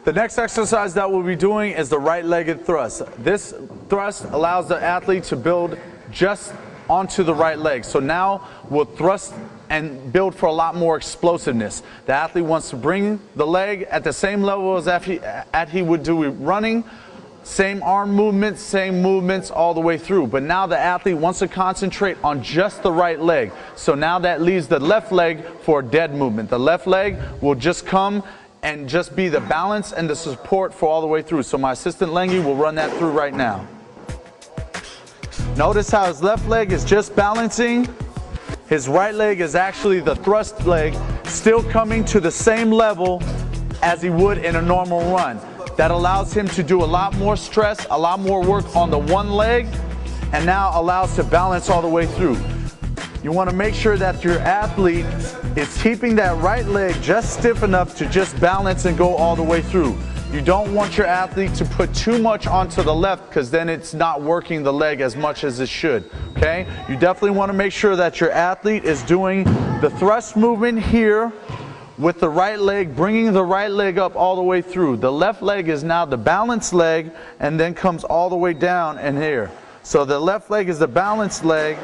The next exercise that we'll be doing is the right-legged thrust. This thrust allows the athlete to build just onto the right leg. So now we'll thrust and build for a lot more explosiveness. The athlete wants to bring the leg at the same level as he would do running, same arm movements, same movements all the way through. But now the athlete wants to concentrate on just the right leg. So now that leaves the left leg for a dead movement. The left leg will just come and just be the balance and the support for all the way through. So my assistant Lengy will run that through right now. Notice how his left leg is just balancing. His right leg is actually the thrust leg, still coming to the same level as he would in a normal run. That allows him to do a lot more stress, a lot more work on the one leg, and now allows to balance all the way through. You want to make sure that your athlete is keeping that right leg just stiff enough to just balance and go all the way through. You don't want your athlete to put too much onto the left, because then it's not working the leg as much as it should. Okay? You definitely want to make sure that your athlete is doing the thrust movement here with the right leg, bringing the right leg up all the way through. The left leg is now the balanced leg and then comes all the way down and here. So the left leg is the balanced leg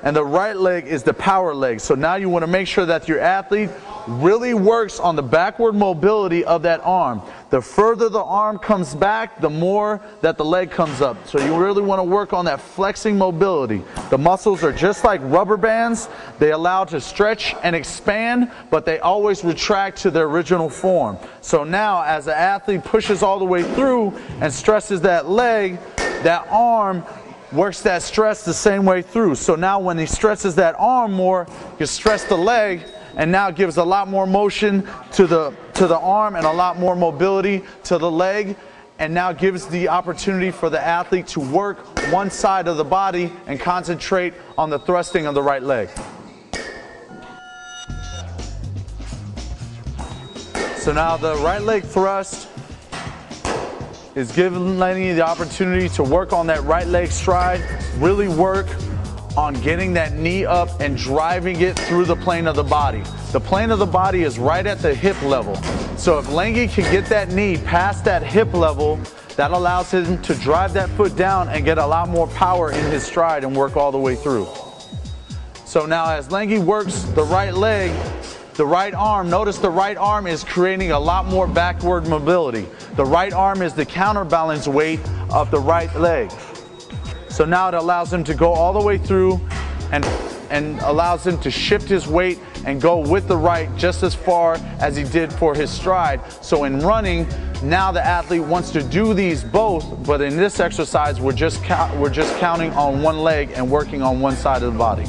and the right leg is the power leg. So now you want to make sure that your athlete really works on the backward mobility of that arm. The further the arm comes back, the more that the leg comes up. So you really want to work on that flexing mobility. The muscles are just like rubber bands. They allow to stretch and expand, but they always retract to their original form. So now as the athlete pushes all the way through and stresses that leg, that arm works that stress the same way through. So now when he stresses that arm more, you stress the leg, and now gives a lot more motion to the arm and a lot more mobility to the leg, and now gives the opportunity for the athlete to work one side of the body and concentrate on the thrusting of the right leg. So now the right leg thrust is giving Lenny the opportunity to work on that right leg stride, really work on getting that knee up and driving it through the plane of the body. The plane of the body is right at the hip level. So if Lengy can get that knee past that hip level, that allows him to drive that foot down and get a lot more power in his stride and work all the way through. So now as Lengy works the right leg, the right arm, notice the right arm is creating a lot more backward mobility. The right arm is the counterbalance weight of the right leg. So now it allows him to go all the way through and allows him to shift his weight and go with the right just as far as he did for his stride. So in running, now the athlete wants to do these both, but in this exercise we're just counting on one leg and working on one side of the body.